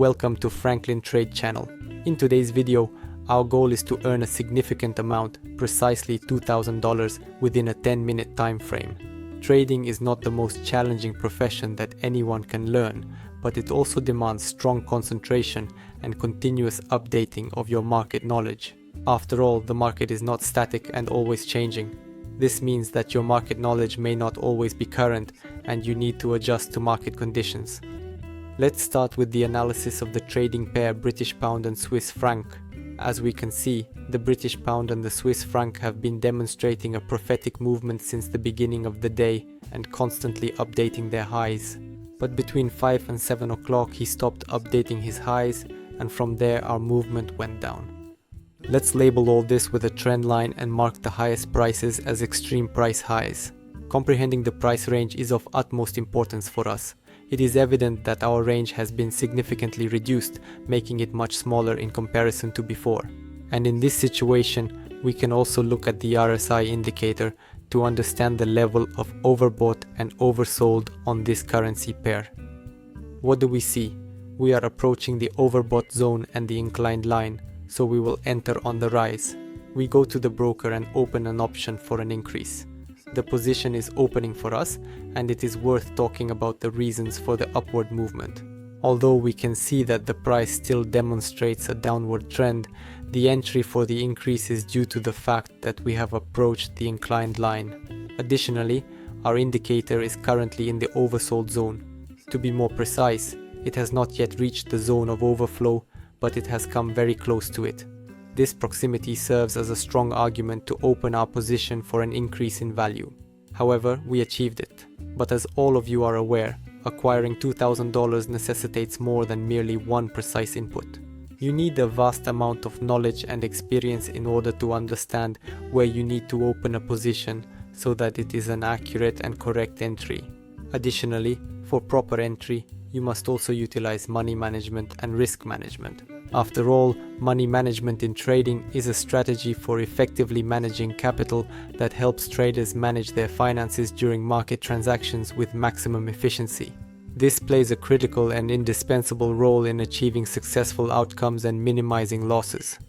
welcome to Franklin Trade Channel. In today's video, our goal is to earn a significant amount, precisely $2,000, within a 10-minute time frame. Trading is not the most challenging profession that anyone can learn, but it also demands strong concentration and continuous updating of your market knowledge. After all, the market is not static and always changing. This means that your market knowledge may not always be current and you need to adjust to market conditions. Let's start with the analysis of the trading pair British pound and Swiss franc. As we can see, the British pound and the Swiss franc have been demonstrating a prophetic movement since the beginning of the day and constantly updating their highs. But between 5 and 7 o'clock he stopped updating his highs, and from there our movement went down. Let's label all this with a trend line and mark the highest prices as extreme price highs. Comprehending the price range is of utmost importance for us. It is evident that our range has been significantly reduced, making it much smaller in comparison to before. And in this situation, we can also look at the RSI indicator to understand the level of overbought and oversold on this currency pair. What do we see? We are approaching the overbought zone and the inclined line, so we will enter on the rise. We go to the broker and open an option for an increase. The position is opening for us, and it is worth talking about the reasons for the upward movement. Although we can see that the price still demonstrates a downward trend, the entry for the increase is due to the fact that we have approached the inclined line. Additionally, our indicator is currently in the oversold zone. To be more precise, it has not yet reached the zone of overflow, but it has come very close to it. This proximity serves as a strong argument to open our position for an increase in value. However, we achieved it. But as all of you are aware, acquiring $2,000 necessitates more than merely one precise input. You need a vast amount of knowledge and experience in order to understand where you need to open a position so that it is an accurate and correct entry. Additionally, for proper entry, you must also utilize money management and risk management. After all, money management in trading is a strategy for effectively managing capital that helps traders manage their finances during market transactions with maximum efficiency. This plays a critical and indispensable role in achieving successful outcomes and minimizing losses.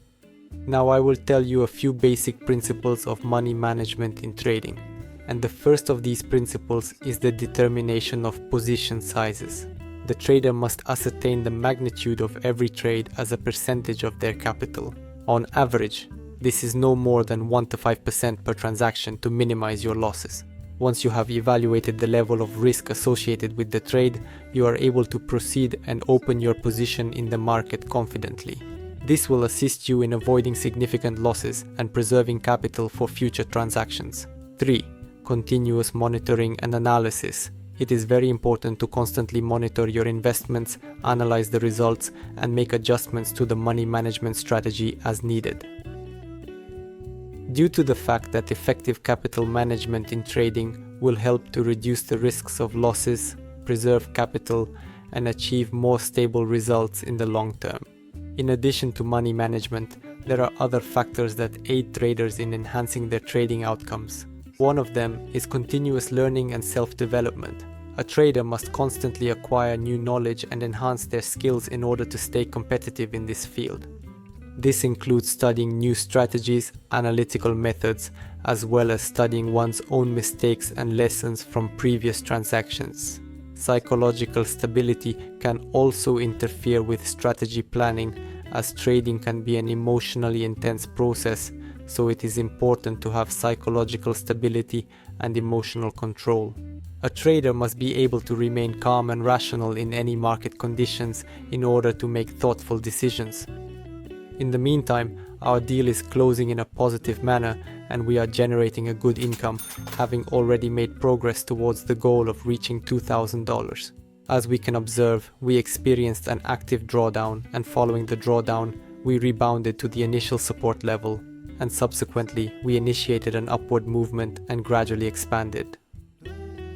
Now I will tell you a few basic principles of money management in trading. And the first of these principles is the determination of position sizes. The trader must ascertain the magnitude of every trade as a percentage of their capital. On average, this is no more than 1 to 5% per transaction to minimize your losses. Once you have evaluated the level of risk associated with the trade, you are able to proceed and open your position in the market confidently. This will assist you in avoiding significant losses and preserving capital for future transactions. 3. Continuous monitoring and analysis. It is very important to constantly monitor your investments, analyze the results, and make adjustments to the money management strategy as needed. Due to the fact that effective capital management in trading will help to reduce the risks of losses, preserve capital, and achieve more stable results in the long term. In addition to money management, there are other factors that aid traders in enhancing their trading outcomes. One of them is continuous learning and self-development. A trader must constantly acquire new knowledge and enhance their skills in order to stay competitive in this field. This includes studying new strategies, analytical methods, as well as studying one's own mistakes and lessons from previous transactions. Psychological stability can also interfere with strategy planning, as trading can be an emotionally intense process, so it is important to have psychological stability and emotional control. A trader must be able to remain calm and rational in any market conditions in order to make thoughtful decisions. In the meantime, our deal is closing in a positive manner and we are generating a good income, having already made progress towards the goal of reaching $2,000. As we can observe, we experienced an active drawdown, and following the drawdown, we rebounded to the initial support level, and subsequently we initiated an upward movement and gradually expanded.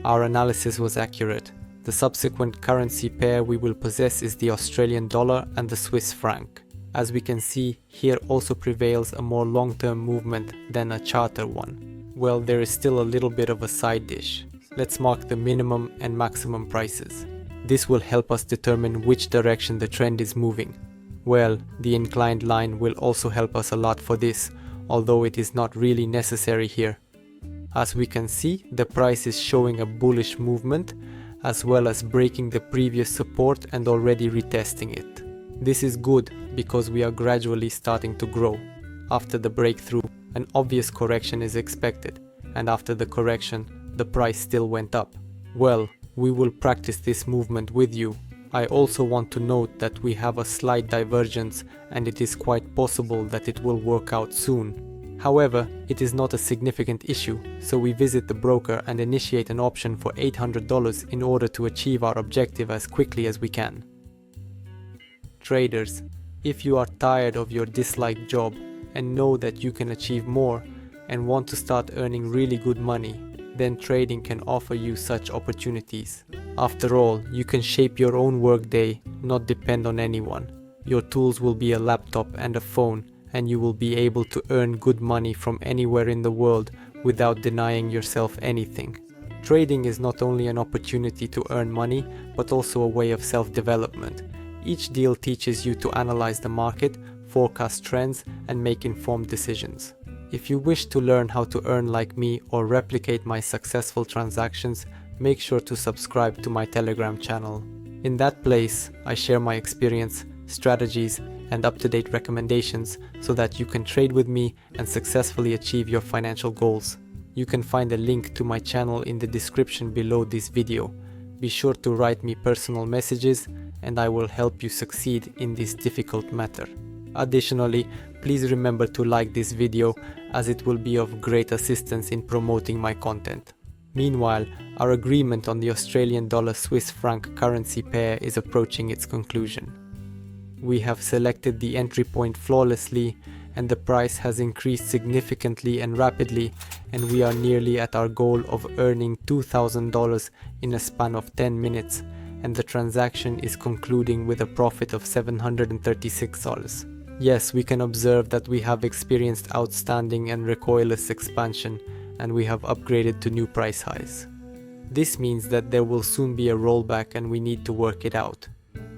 Our analysis was accurate. The subsequent currency pair we will possess is the Australian dollar and the Swiss franc. As we can see, here also prevails a more long-term movement than a charter one. Well, there is still a little bit of a side dish. Let's mark the minimum and maximum prices. This will help us determine which direction the trend is moving. Well, the inclined line will also help us a lot for this, although it is not really necessary here. As we can see, the price is showing a bullish movement, as well as breaking the previous support and already retesting it. This is good because we are gradually starting to grow. After the breakthrough, an obvious correction is expected, and after the correction, the price still went up. Well, we will practice this movement with you. I also want to note that we have a slight divergence and it is quite possible that it will work out soon. However, it is not a significant issue, so we visit the broker and initiate an option for $800 in order to achieve our objective as quickly as we can. Traders, if you are tired of your disliked job and know that you can achieve more and want to start earning really good money, then trading can offer you such opportunities. After all, you can shape your own workday, not depend on anyone. Your tools will be a laptop and a phone, and you will be able to earn good money from anywhere in the world without denying yourself anything. Trading is not only an opportunity to earn money, but also a way of self-development. Each deal teaches you to analyze the market, forecast trends, and make informed decisions. If you wish to learn how to earn like me or replicate my successful transactions, make sure to subscribe to my Telegram channel. In that place, I share my experience, strategies, and up-to-date recommendations so that you can trade with me and successfully achieve your financial goals. You can find a link to my channel in the description below this video. Be sure to write me personal messages and I will help you succeed in this difficult matter. Additionally, please remember to like this video as it will be of great assistance in promoting my content. Meanwhile, our agreement on the Australian dollar-Swiss franc currency pair is approaching its conclusion. We have selected the entry point flawlessly and the price has increased significantly and rapidly, and we are nearly at our goal of earning $2,000 in a span of 10 minutes, and the transaction is concluding with a profit of $736. Yes, we can observe that we have experienced outstanding and recoilless expansion, and we have upgraded to new price highs. This means that there will soon be a rollback and we need to work it out.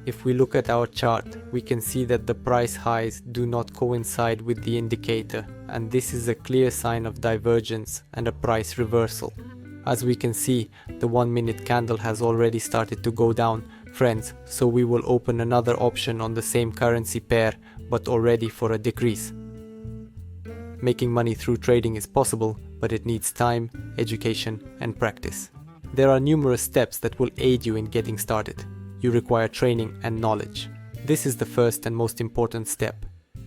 If we look at our chart, we can see that the price highs do not coincide with the indicator, and this is a clear sign of divergence and a price reversal. As we can see, the 1-minute candle has already started to go down, friends, so we will open another option on the same currency pair, but already for a decrease. Making money through trading is possible, but it needs time, education, and practice. There are numerous steps that will aid you in getting started. You require training and knowledge. This is the first and most important step.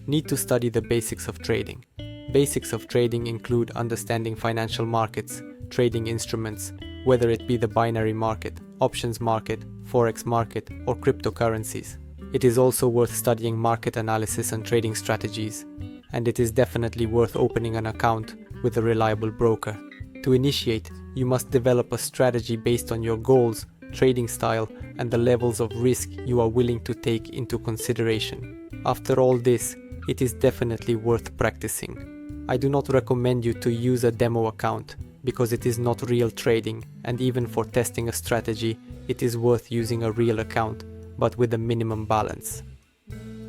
Need to study the basics of trading. Basics of trading include understanding financial markets, trading instruments, whether it be the binary market, options market, forex market, or cryptocurrencies. It is also worth studying market analysis and trading strategies, and it is definitely worth opening an account with a reliable broker. To initiate, you must develop a strategy based on your goals, trading style, and the levels of risk you are willing to take into consideration. After all this, it is definitely worth practicing. I do not recommend you to use a demo account because it is not real trading, and even for testing a strategy, it is worth using a real account, but with a minimum balance.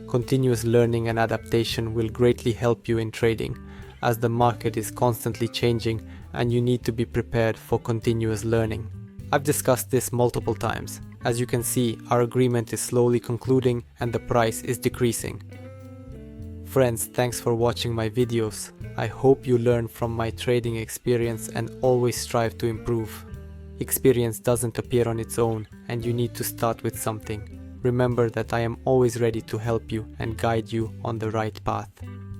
Continuous learning and adaptation will greatly help you in trading, as the market is constantly changing and you need to be prepared for continuous learning. I've discussed this multiple times. As you can see, our agreement is slowly concluding and the price is decreasing. Friends, thanks for watching my videos. I hope you learn from my trading experience and always strive to improve. Experience doesn't appear on its own, and you need to start with something. Remember that I am always ready to help you and guide you on the right path.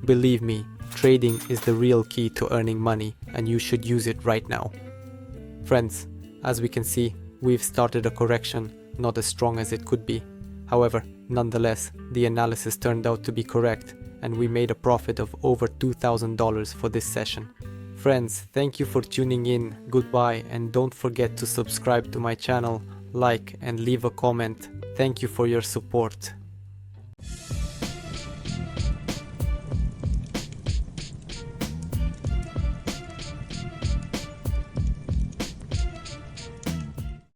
Believe me, trading is the real key to earning money, and you should use it right now. Friends, as we can see, we've started a correction, not as strong as it could be. However, nonetheless, the analysis turned out to be correct, and we made a profit of over $2,000 for this session. Friends, thank you for tuning in, goodbye, and don't forget to subscribe to my channel, like and leave a comment. Thank you for your support.